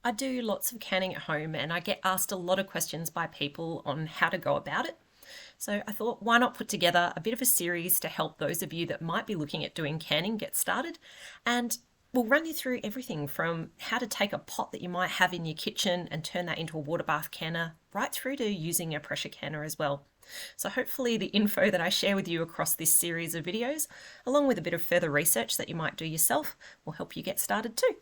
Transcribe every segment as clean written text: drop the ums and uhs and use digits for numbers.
I do lots of canning at home and I get asked a lot of questions by people on how to go about it. So I thought, why not put together a bit of a series to help those of you that might be looking at doing canning get started? And we'll run you through everything from how to take a pot that you might have in your kitchen and turn that into a water bath canner, right through to using a pressure canner as well. So hopefully the info that I share with you across this series of videos, along with a bit of further research that you might do yourself, will help you get started too.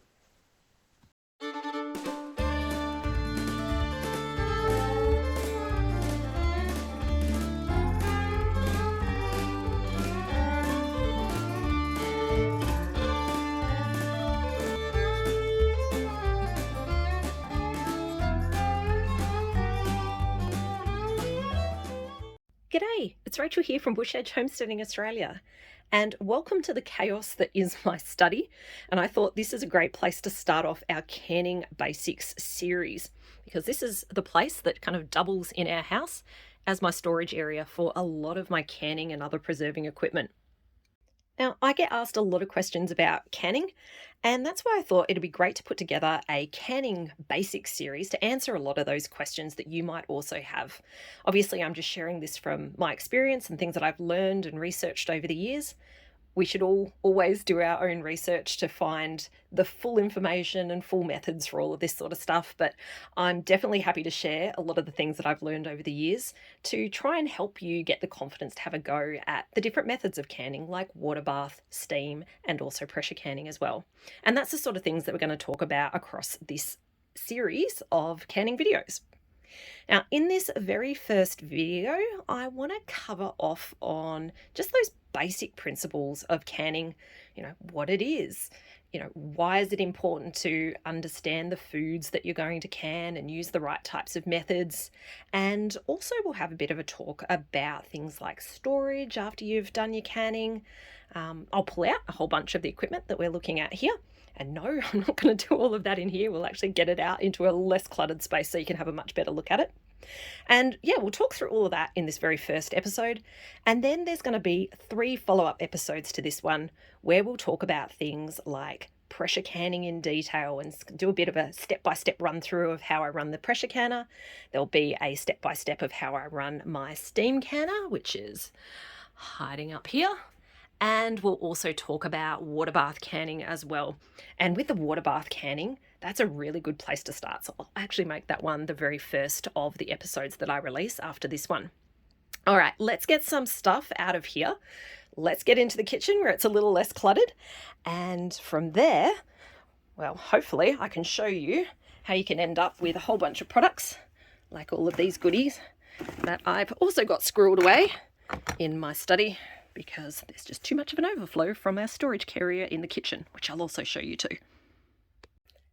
G'day, it's Rachel here from Bush Edge Homesteading Australia, and welcome to the chaos that is my study. And I thought this is a great place to start off our Canning Basics series, because this is the place that kind of doubles in our house as my storage area for a lot of my canning and other preserving equipment. Now, I get asked a lot of questions about canning, and that's why I thought it'd be great to put together a canning basics series to answer a lot of those questions that you might also have. Obviously, I'm just sharing this from my experience and things that I've learned and researched over the years. We should all always do our own research to find the full information and full methods for all of this sort of stuff. But I'm definitely happy to share a lot of the things that I've learned over the years to try and help you get the confidence to have a go at the different methods of canning, like water bath, steam, and also pressure canning as well. And that's the sort of things that we're going to talk about across this series of canning videos. Now, in this very first video, I want to cover off on just those basic principles of canning, what it is, why is it important to understand the foods that you're going to can and use the right types of methods. And also we'll have a bit of a talk about things like storage after you've done your canning. I'll pull out a whole bunch of the equipment that we're looking at here. And no, I'm not going to do all of that in here. We'll actually get it out into a less cluttered space so you can have a much better look at it. And yeah, we'll talk through all of that in this very first episode. And then there's going to be 3 follow-up episodes to this one where we'll talk about things like pressure canning in detail and do a bit of a step-by-step run through of how I run the pressure canner. There'll be a step-by-step of how I run my steam canner, which is hiding up here. And we'll also talk about water bath canning as well. And with the water bath canning, that's a really good place to start. So I'll actually make that one the very first of the episodes that I release after this one. All right, let's get some stuff out of here. Let's get into the kitchen where it's a little less cluttered. And from there, well, hopefully I can show you how you can end up with a whole bunch of products, like all of these goodies that I've also got squirreled away in my study, because there's just too much of an overflow from our storage carrier in the kitchen, which I'll also show you too.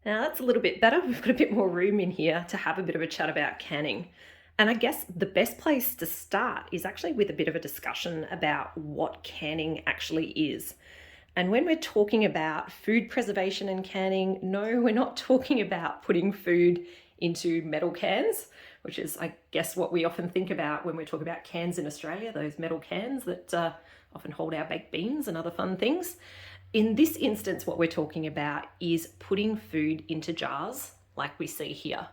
Now that's a little bit better. We've got a bit more room in here to have a bit of a chat about canning. And I guess the best place to start is actually with a bit of a discussion about what canning actually is. And when we're talking about food preservation and canning, no, we're not talking about putting food into metal cans, which is, I guess, what we often think about when we talk about cans in Australia, those metal cans that often hold our baked beans and other fun things. In this instance, what we're talking about is putting food into jars like we see here.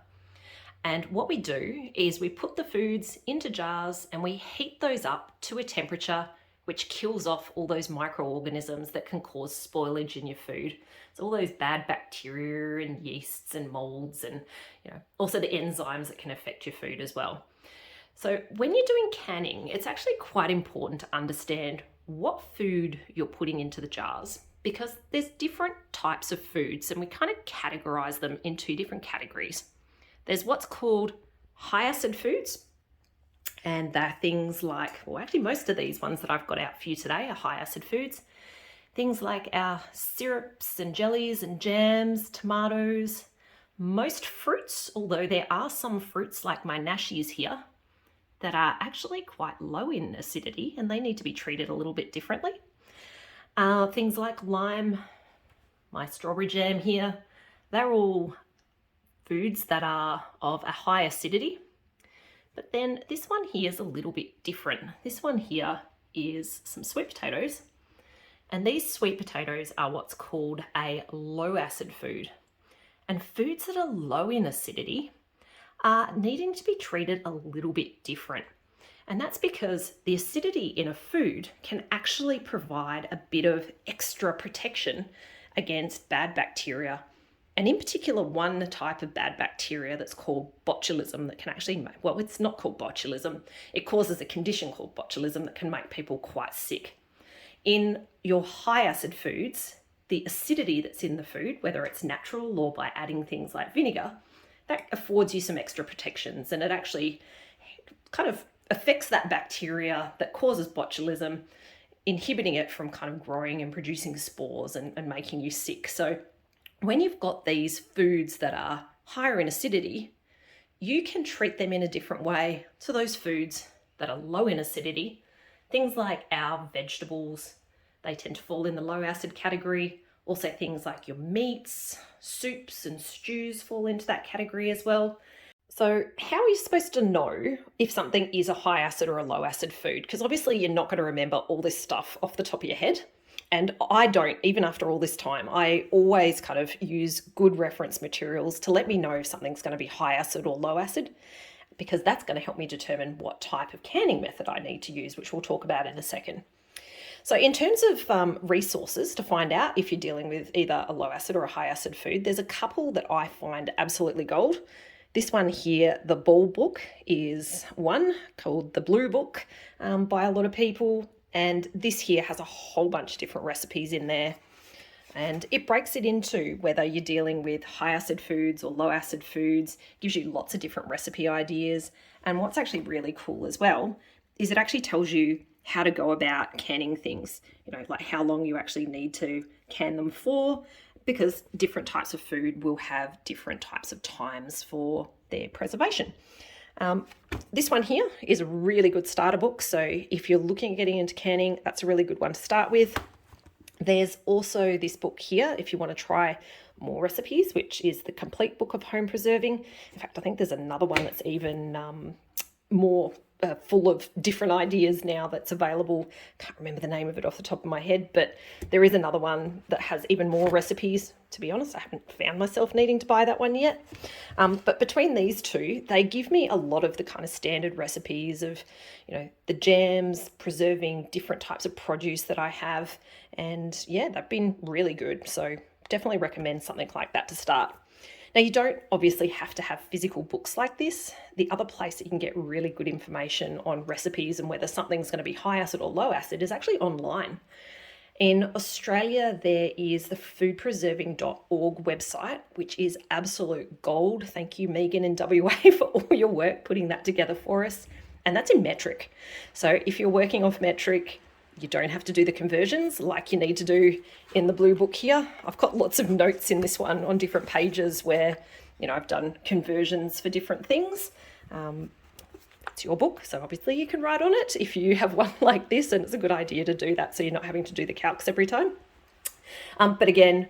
And what we do is we put the foods into jars and we heat those up to a temperature which kills off all those microorganisms that can cause spoilage in your food. So all those bad bacteria and yeasts and molds and also the enzymes that can affect your food as well. So when you're doing canning, it's actually quite important to understand what food you're putting into the jars, because there's different types of foods and we kind of categorize them in 2 different categories. There's what's called high acid foods, and they're things like, well, actually most of these ones that I've got out for you today are high acid foods. Things like our syrups and jellies and jams, tomatoes, most fruits, although there are some fruits like my nashies here that are actually quite low in acidity and they need to be treated a little bit differently. Things like lime, my strawberry jam here, they're all foods that are of a high acidity. But then this one here is a little bit different. This one here is some sweet potatoes. And these sweet potatoes are what's called a low acid food. And foods that are low in acidity are needing to be treated a little bit different. And that's because the acidity in a food can actually provide a bit of extra protection against bad bacteria. And in particular, one type of bad bacteria that's called botulism that can actually, well, it's not called botulism. It causes a condition called botulism that can make people quite sick. In your high acid foods, the acidity that's in the food, whether it's natural or by adding things like vinegar, that affords you some extra protections, and it actually kind of affects that bacteria that causes botulism, inhibiting it from kind of growing and producing spores and making you sick. So when you've got these foods that are higher in acidity, you can treat them in a different way to those foods that are low in acidity. Things like our vegetables, they tend to fall in the low acid category. Also things like your meats, soups and stews fall into that category as well. So how are you supposed to know if something is a high acid or a low acid food? Because obviously you're not going to remember all this stuff off the top of your head. And I don't, even after all this time. I always kind of use good reference materials to let me know if something's going to be high acid or low acid, because that's going to help me determine what type of canning method I need to use, which we'll talk about in a second. So in terms of resources to find out if you're dealing with either a low acid or a high acid food, there's a couple that I find absolutely gold. This one here, the Ball book, is one called the Blue Book by a lot of people. And this here has a whole bunch of different recipes in there. And it breaks it into whether you're dealing with high acid foods or low acid foods, gives you lots of different recipe ideas. And what's actually really cool as well is it actually tells you how to go about canning things, like how long you actually need to can them for, because different types of food will have different types of times for their preservation. This one here is a really good starter book. So if you're looking at getting into canning, that's a really good one to start with. There's also this book here if you want to try more recipes, which is the Complete Book of Home Preserving. In fact, I think there's another one that's even more full of different ideas now that's available. Can't remember the name of it off the top of my head, but there is another one that has even more recipes. To be honest, I haven't found myself needing to buy that one yet. But between these two, they give me a lot of the kind of standard recipes of, the jams, preserving different types of produce that I have. And yeah, they've been really good. So definitely recommend something like that to start. Now, you don't obviously have to have physical books like this. The other place that you can get really good information on recipes and whether something's going to be high acid or low acid is actually online. In Australia, there is the foodpreserving.org website, which is absolute gold. Thank you, Megan in WA, for all your work putting that together for us. And that's in metric. So if you're working off metric, you don't have to do the conversions like you need to do in the Blue Book here. I've got lots of notes in this one on different pages where, I've done conversions for different things. It's your book, so obviously you can write on it if you have one like this, and it's a good idea to do that so you're not having to do the calcs every time. But again,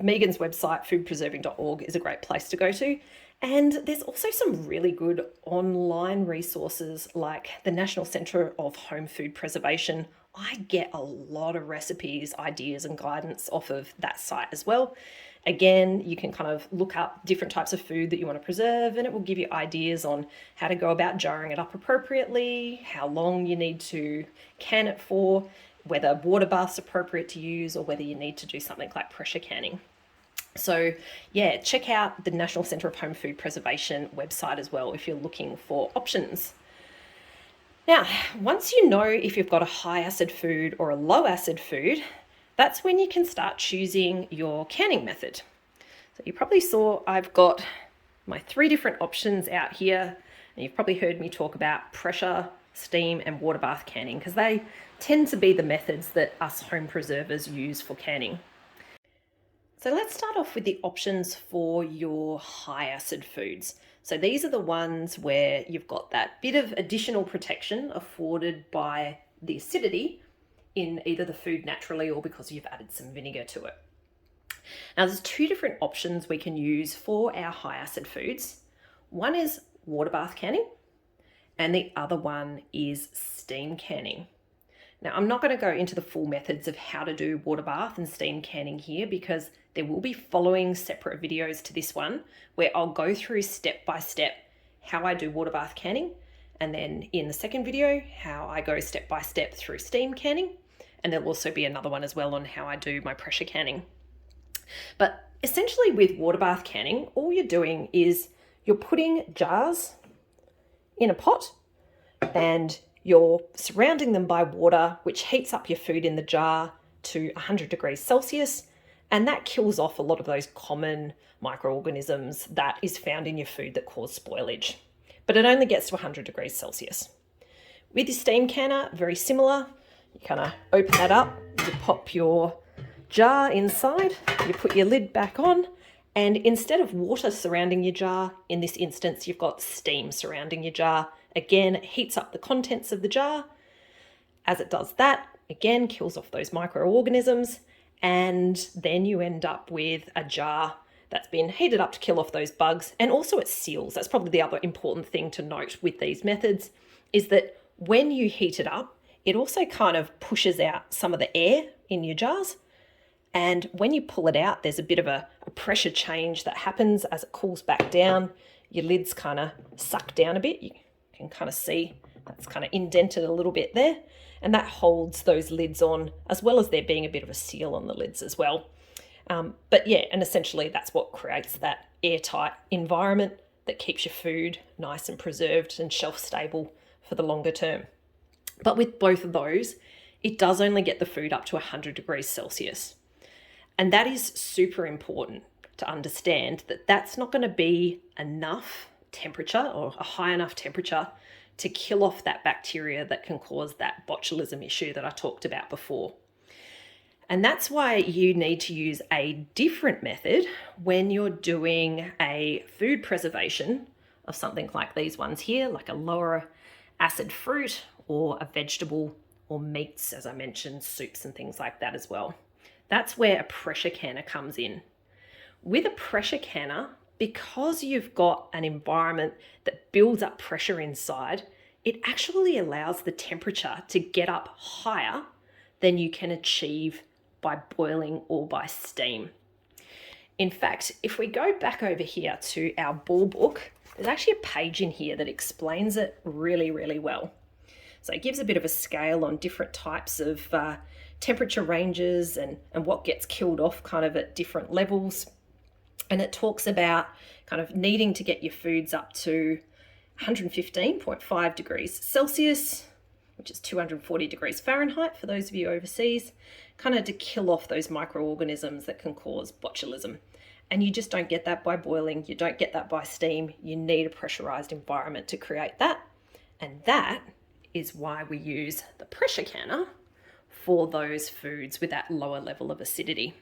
Megan's website, foodpreserving.org, is a great place to go to. And there's also some really good online resources like the National Centre of Home Food Preservation. I get a lot of recipes, ideas and guidance off of that site as well. Again, you can kind of look up different types of food that you want to preserve, and it will give you ideas on how to go about jarring it up appropriately, how long you need to can it for, whether water bath's appropriate to use, or whether you need to do something like pressure canning. So yeah, check out the National Centre of Home Food Preservation website as well if you're looking for options. Now, once you know if you've got a high acid food or a low acid food, that's when you can start choosing your canning method. So you probably saw I've got my 3 different options out here, and you've probably heard me talk about pressure, steam and water bath canning because they tend to be the methods that us home preservers use for canning. So let's start off with the options for your high acid foods. So these are the ones where you've got that bit of additional protection afforded by the acidity in either the food naturally or because you've added some vinegar to it. Now there's 2 different options we can use for our high acid foods. One is water bath canning and the other one is steam canning. Now, I'm not going to go into the full methods of how to do water bath and steam canning here because there will be following separate videos to this one where I'll go through step by step how I do water bath canning, and then in the second video, how I go step by step through steam canning, and there'll also be another one as well on how I do my pressure canning. But essentially with water bath canning, all you're doing is you're putting jars in a pot and you're surrounding them by water, which heats up your food in the jar to 100 degrees Celsius, and that kills off a lot of those common microorganisms that is found in your food that cause spoilage. But it only gets to 100 degrees Celsius. With your steam canner, very similar. You kind of open that up, you pop your jar inside, you put your lid back on, and instead of water surrounding your jar, in this instance, you've got steam surrounding your jar. Again, it heats up the contents of the jar. As it does that, again, kills off those microorganisms, and then you end up with a jar that's been heated up to kill off those bugs, and also it seals. That's probably the other important thing to note with these methods, is that when you heat it up, it also kind of pushes out some of the air in your jars. And when you pull it out, there's a bit of a pressure change that happens as it cools back down. Your lids kind of suck down a bit. You can kind of see that's kind of indented a little bit there. And that holds those lids on, as well as there being a bit of a seal on the lids as well. But yeah, and essentially that's what creates that airtight environment that keeps your food nice and preserved and shelf stable for the longer term. But with both of those, it does only get the food up to 100 degrees Celsius. And that is super important to understand, that that's not going to be enough temperature or a high enough temperature to kill off that bacteria that can cause that botulism issue that I talked about before. And that's why you need to use a different method when you're doing a food preservation of something like these ones here, like a lower acid fruit or a vegetable or meats, as I mentioned, soups and things like that as well. That's where a pressure canner comes in. With a pressure canner, because you've got an environment that builds up pressure inside, it actually allows the temperature to get up higher than you can achieve by boiling or by steam. In fact, if we go back over here to our ball book, there's actually a page in here that explains it really, really well. So it gives a bit of a scale on different types of temperature ranges and what gets killed off kind of at different levels. And it talks about kind of needing to get your foods up to 115.5 degrees Celsius, which is 240 degrees Fahrenheit for those of you overseas, kind of to kill off those microorganisms that can cause botulism. And you just don't get that by boiling, you don't get that by steam, you need a pressurized environment to create that. And that is why we use the pressure canner for those foods with that lower level of acidity.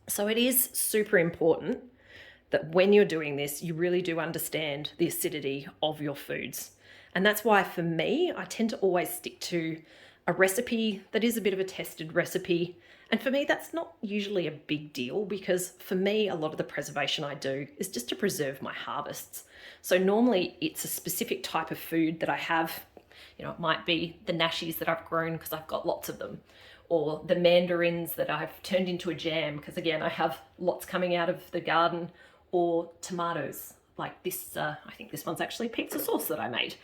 So it is super important that when you're doing this, you really do understand the acidity of your foods. And that's why for me, I tend to always stick to a recipe that is a bit of a tested recipe. And for me, that's not usually a big deal, because for me, a lot of the preservation I do is just to preserve my harvests. So normally it's a specific type of food that I have. You know, it might be the nashies that I've grown because I've got lots of them, or the mandarins that I've turned into a jam because, again, I have lots coming out of the garden, or tomatoes like this. I think this one's actually pizza sauce that I made.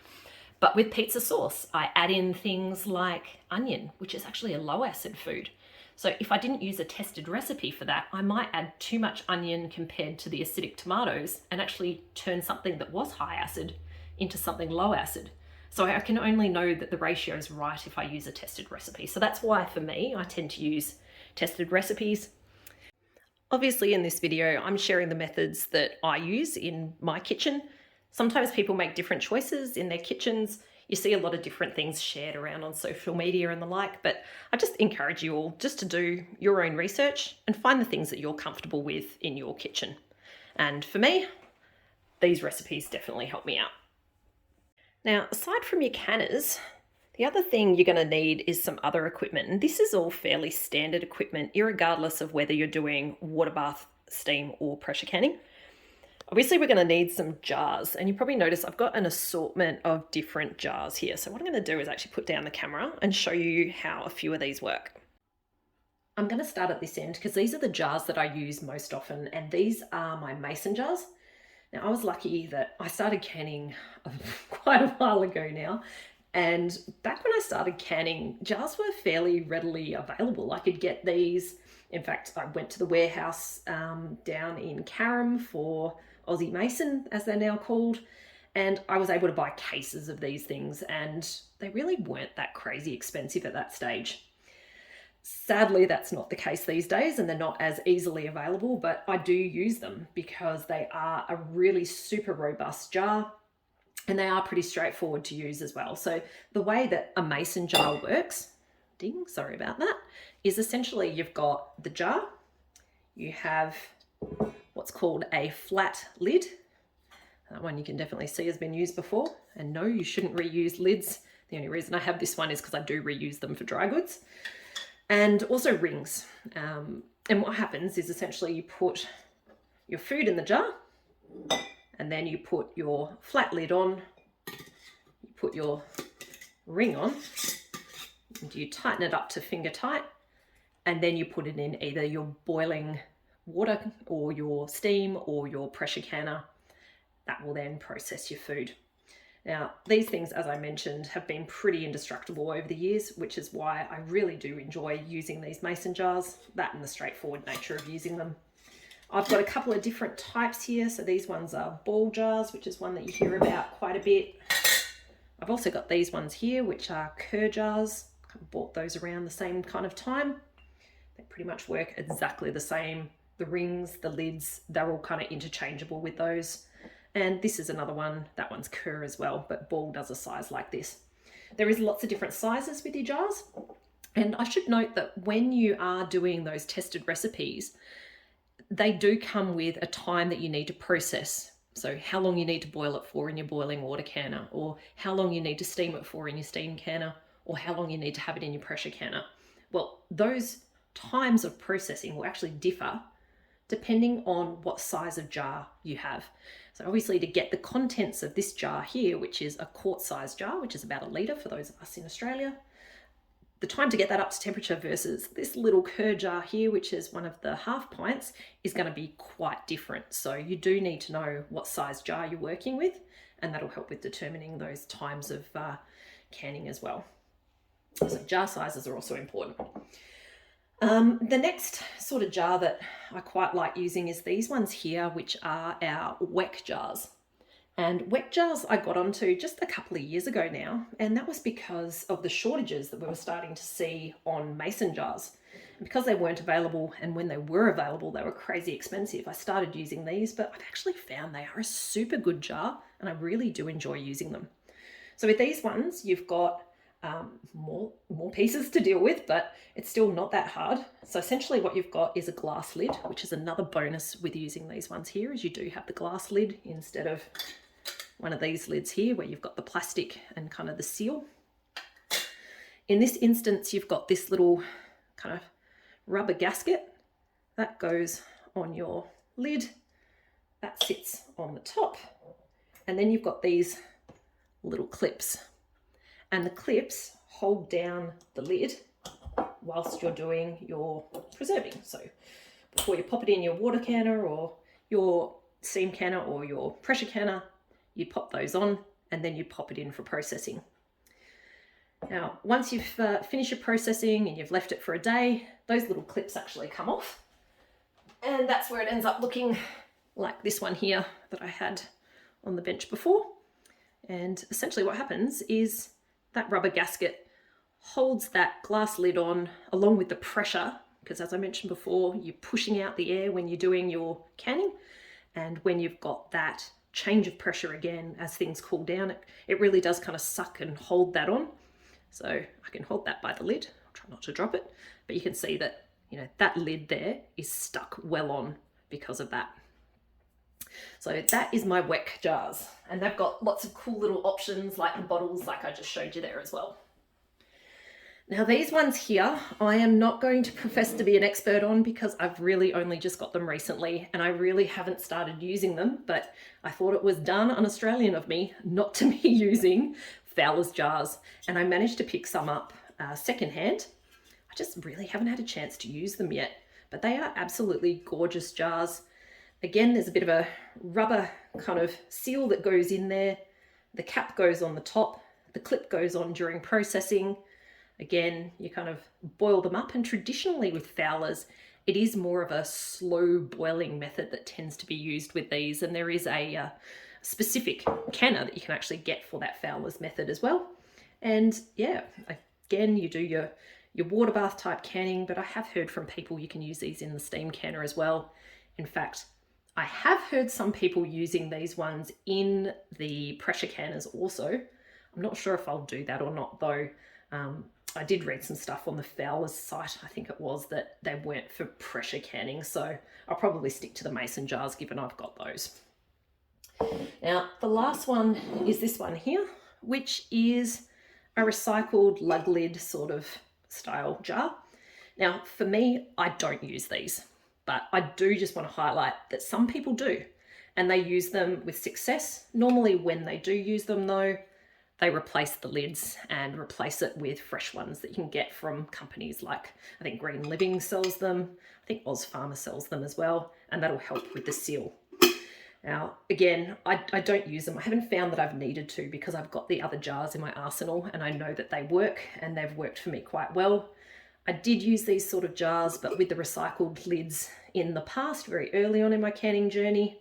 But with pizza sauce, I add in things like onion, which is actually a low acid food. So if I didn't use a tested recipe for that, I might add too much onion compared to the acidic tomatoes and actually turn something that was high acid into something low acid. So I can only know that the ratio is right if I use a tested recipe. So that's why for me, I tend to use tested recipes. Obviously in this video, I'm sharing the methods that I use in my kitchen. Sometimes people make different choices in their kitchens. You see a lot of different things shared around on social media and the like, but I just encourage you all just to do your own research and find the things that you're comfortable with in your kitchen. And for me, these recipes definitely help me out. Now, aside from your canners, the other thing you're going to need is some other equipment. And this is all fairly standard equipment, irregardless of whether you're doing water bath, steam, or pressure canning. Obviously, we're going to need some jars, and you probably notice I've got an assortment of different jars here. So what I'm going to do is actually put down the camera and show you how a few of these work. I'm going to start at this end because these are the jars that I use most often, and these are my mason jars. Now, I was lucky that I started canning quite a while ago now, and back when I started canning, jars were fairly readily available. I could get these. In fact, I went to the warehouse down in Carrum for Aussie Mason, as they're now called, and I was able to buy cases of these things, and they really weren't that crazy expensive at that stage. Sadly, that's not the case these days, and they're not as easily available, but I do use them because they are a really super robust jar, and they are pretty straightforward to use as well. So the way that a mason jar works, sorry about that, is essentially you've got the jar, you have what's called a flat lid. That one you can definitely see has been used before, and no, you shouldn't reuse lids. The only reason I have this one is because I do reuse them for dry goods. And also rings. And what happens is essentially you put your food in the jar, and then you put your flat lid on, you put your ring on, and you tighten it up to finger tight, and then you put it in either your boiling water or your steam or your pressure canner. That will then process your food. Now, these things, as I mentioned, have been pretty indestructible over the years, which is why I really do enjoy using these mason jars, that and the straightforward nature of using them. I've got a couple of different types here. So these ones are ball jars, which is one that you hear about quite a bit. I've also got these ones here, which are cur jars. I bought those around the same kind of time. They pretty much work exactly the same. The rings, the lids, they're all kind of interchangeable with those. And this is another one, that one's cur as well, but ball does a size like this. There is lots of different sizes with your jars. And I should note that when you are doing those tested recipes, they do come with a time that you need to process. So how long you need to boil it for in your boiling water canner, or how long you need to steam it for in your steam canner, or how long you need to have it in your pressure canner. Well, those times of processing will actually differ depending on what size of jar you have. So obviously, to get the contents of this jar here, which is a quart-sized jar, which is about a litre for those of us in Australia, the time to get that up to temperature versus this little cur jar here, which is one of the half pints, is going to be quite different. So you do need to know what size jar you're working with, and that'll help with determining those times of canning as well. So jar sizes are also important. The next sort of jar that I quite like using is these ones here, which are our weck jars. And weck jars I got onto just a couple of years ago now, and that was because of the shortages that we were starting to see on mason jars. And because they weren't available, and when they were available, they were crazy expensive, I started using these, but I've actually found they are a super good jar, and I really do enjoy using them. So with these ones, you've got more pieces to deal with, but it's still not that hard. So essentially what you've got is a glass lid, which is another bonus with using these ones here, is you do have the glass lid instead of one of these lids here where you've got the plastic and kind of the seal. In this instance, you've got this little kind of rubber gasket that goes on your lid, that sits on the top, and then you've got these little clips. And the clips hold down the lid whilst you're doing your preserving. So before you pop it in your water canner or your steam canner or your pressure canner, you pop those on and then you pop it in for processing. Now, once you've finished your processing and you've left it for a day, those little clips actually come off. And that's where it ends up looking like this one here that I had on the bench before. And essentially what happens is that rubber gasket holds that glass lid on along with the pressure, because as I mentioned before, you're pushing out the air when you're doing your canning. And when you've got that change of pressure again, as things cool down, it really does kind of suck and hold that on. So I can hold that by the lid. I'll try not to drop it, but you can see that, that lid there is stuck well on because of that. So that is my weck jars, and they've got lots of cool little options like the bottles like I just showed you there as well. Now these ones here, I am not going to profess to be an expert on because I've really only just got them recently and I really haven't started using them, but I thought it was done un-Australian of me not to be using Fowler's jars, and I managed to pick some up secondhand. I just really haven't had a chance to use them yet, but they are absolutely gorgeous jars. Again, there's a bit of a rubber kind of seal that goes in there. The cap goes on the top, the clip goes on during processing. Again, you kind of boil them up, and traditionally with Fowlers, it is more of a slow boiling method that tends to be used with these, and there is a specific canner that you can actually get for that Fowlers method as well. And yeah, again, you do your water bath type canning, but I have heard from people you can use these in the steam canner as well. In fact, I have heard some people using these ones in the pressure canners also. I'm not sure if I'll do that or not though. I did read some stuff on the Fowlers site, I think it was, that they weren't for pressure canning, so I'll probably stick to the mason jars given I've got those. Now, the last one is this one here, which is a recycled lug lid sort of style jar. Now, for me, I don't use these, but I do just want to highlight that some people do, and they use them with success. Normally when they do use them though, they replace the lids and replace it with fresh ones that you can get from companies like, I think Green Living sells them, I think Oz Farmer sells them as well, and that'll help with the seal. Now, again, I don't use them. I haven't found that I've needed to because I've got the other jars in my arsenal and I know that they work and they've worked for me quite well. I did use these sort of jars, but with the recycled lids in the past, very early on in my canning journey,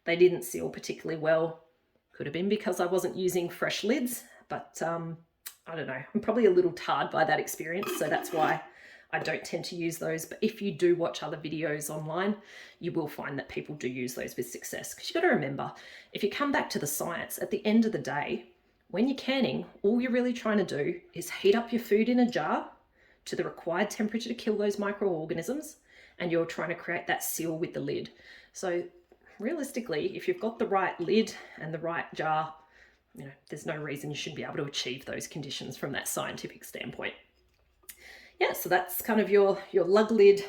they didn't seal particularly well. Could have been because I wasn't using fresh lids, but I don't know. I'm probably a little tarred by that experience, so that's why I don't tend to use those. But if you do watch other videos online, you will find that people do use those with success. Because you've got to remember, if you come back to the science, at the end of the day, when you're canning, all you're really trying to do is heat up your food in a jar to the required temperature to kill those microorganisms, and you're trying to create that seal with the lid. So realistically, if you've got the right lid and the right jar, you know, there's no reason you shouldn't be able to achieve those conditions from that scientific standpoint. Yeah, so that's kind of your lug lid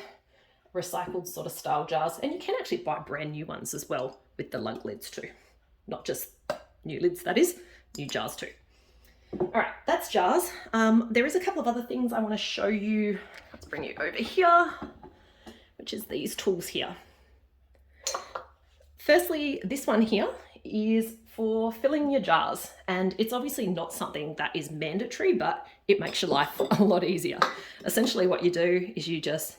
recycled sort of style jars, and you can actually buy brand new ones as well with the lug lids too. Not just new lids, that is, new jars too. All right, that's jars. There is a couple of other things I want to show you. Let's bring you over here, which is these tools here. Firstly, this one here is for filling your jars, and it's obviously not something that is mandatory, but it makes your life a lot easier. Essentially what you do is you just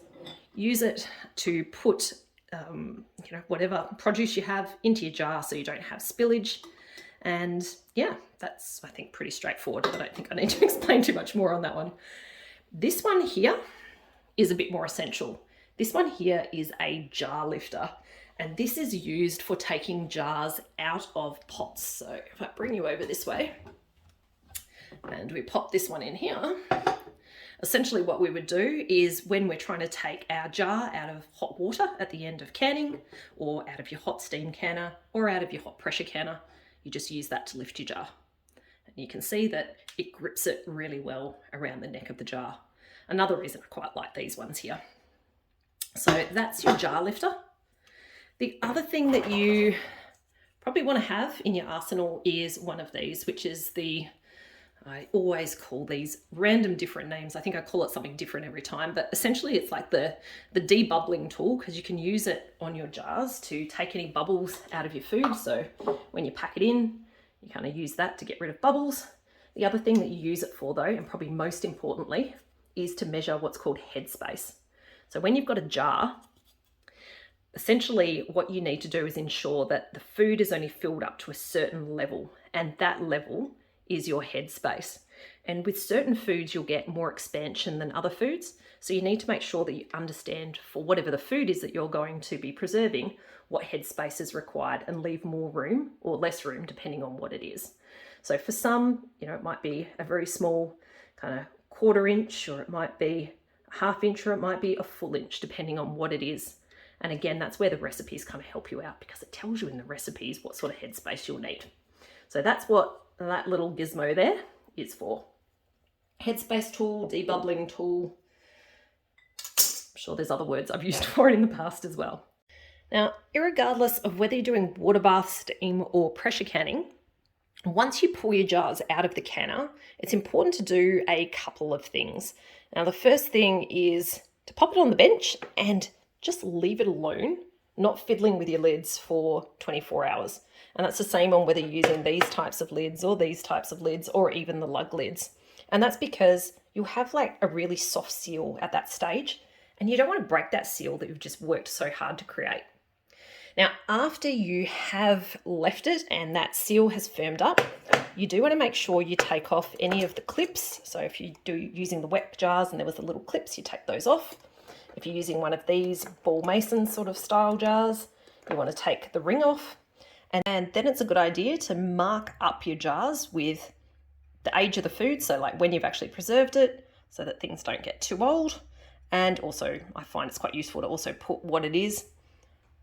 use it to put you know, whatever produce you have into your jar so you don't have spillage. And yeah, that's, I think, pretty straightforward. I don't think I need to explain too much more on that one. This one here is a bit more essential. This one here is a jar lifter, and this is used for taking jars out of pots. So if I bring you over this way and we pop this one in here, essentially what we would do is when we're trying to take our jar out of hot water at the end of canning, or out of your hot steam canner, or out of your hot pressure canner, you just use that to lift your jar. And you can see that it grips it really well around the neck of the jar. Another reason I quite like these ones here. So that's your jar lifter. The other thing that you probably want to have in your arsenal is one of these, which is the, I always call these random different names. I think I call it something different every time, but essentially it's like the debubbling tool, because you can use it on your jars to take any bubbles out of your food. So when you pack it in, you kind of use that to get rid of bubbles. The other thing that you use it for though, and probably most importantly, is to measure what's called headspace. So when you've got a jar, essentially what you need to do is ensure that the food is only filled up to a certain level, and that level is your headspace. And with certain foods, you'll get more expansion than other foods. So you need to make sure that you understand, for whatever the food is that you're going to be preserving, what headspace is required, and leave more room or less room depending on what it is. So for some, you know, it might be a very small kind of 1/4 inch, or it might be a 1/2 inch, or it might be a full inch, depending on what it is. And again, that's where the recipes kind of help you out, because it tells you in the recipes what sort of headspace you'll need. So that's what that little gizmo there is for. headspace tool, debubbling tool. I'm sure there's other words I've used for it in the past as well. Now, irregardless of whether you're doing water bath, steam, or pressure canning, once you pull your jars out of the canner, it's important to do a couple of things. Now, the first thing is to pop it on the bench and just leave it alone, not fiddling with your lids for 24 hours. And that's the same on whether you're using these types of lids or these types of lids or even the lug lids. And that's because you'll have like a really soft seal at that stage, and you don't want to break that seal that you've just worked so hard to create. Now, after you have left it and that seal has firmed up, you do want to make sure you take off any of the clips. So if you do using the wet jars and there was the little clips, you take those off. If you're using one of these ball mason sort of style jars, you want to take the ring off. And then it's a good idea to mark up your jars with the age of the food, so like when you've actually preserved it, so that things don't get too old. And also, I find it's quite useful to also put what it is.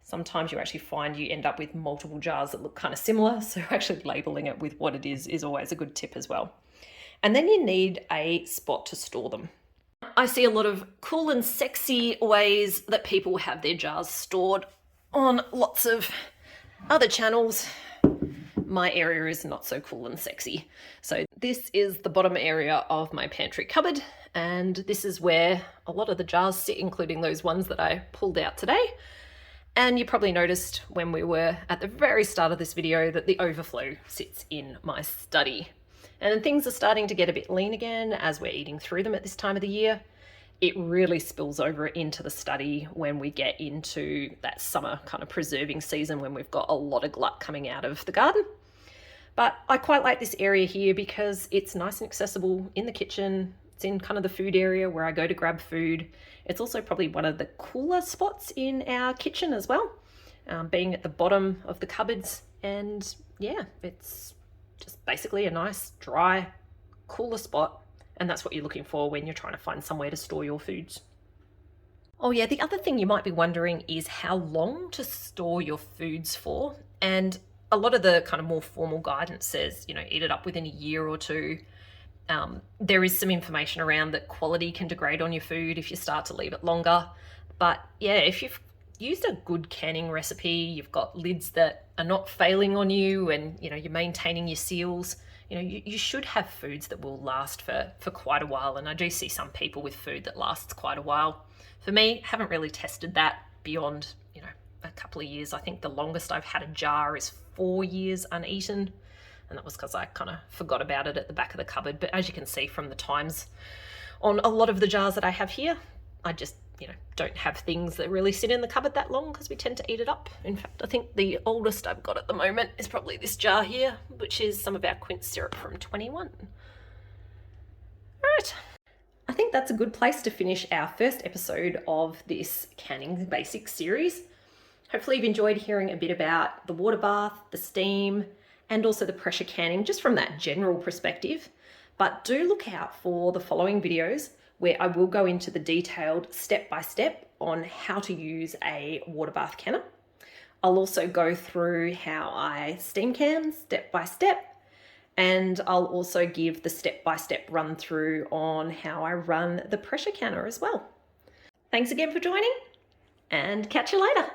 Sometimes you actually find you end up with multiple jars that look kind of similar, so actually labeling it with what it is always a good tip as well. And then you need a spot to store them. I see a lot of cool and sexy ways that people have their jars stored on lots of other channels. My area is not so cool and sexy. So this is the bottom area of my pantry cupboard, and this is where a lot of the jars sit, including those ones that I pulled out today. And you probably noticed when we were at the very start of this video that the overflow sits in my study. And things are starting to get a bit lean again as we're eating through them at this time of the year. It really spills over into the study when we get into that summer kind of preserving season, when we've got a lot of glut coming out of the garden. But I quite like this area here because it's nice and accessible in the kitchen. It's in kind of the food area where I go to grab food. It's also probably one of the cooler spots in our kitchen as well, being at the bottom of the cupboards. And yeah, it's just basically a nice, dry, cooler spot. And that's what you're looking for when you're trying to find somewhere to store your foods. Oh yeah, the other thing you might be wondering is how long to store your foods for. And a lot of the kind of more formal guidance says, eat it up within a year or two. There is some information around that quality can degrade on your food if you start to leave it longer. But yeah, if you've used a good canning recipe, you've got lids that are not failing on you, and you're maintaining your seals, you should have foods that will last for quite a while. And I do see some people with food that lasts quite a while. For me, haven't really tested that beyond a couple of years. I think the longest I've had a jar is 4 years uneaten, and that was because I kind of forgot about it at the back of the cupboard. But as you can see from the times on a lot of the jars that I have here, I just don't have things that really sit in the cupboard that long because we tend to eat it up. In fact, I think the oldest I've got at the moment is probably this jar here, which is some of our quince syrup from 21. All right, I think that's a good place to finish our first episode of this Canning Basics series. Hopefully you've enjoyed hearing a bit about the water bath, the steam, and also the pressure canning, just from that general perspective. But do look out for the following videos where I will go into the detailed step-by-step on how to use a water bath canner. I'll also go through how I steam can step-by-step, and I'll also give the step-by-step run through on how I run the pressure canner as well. Thanks again for joining, and catch you later.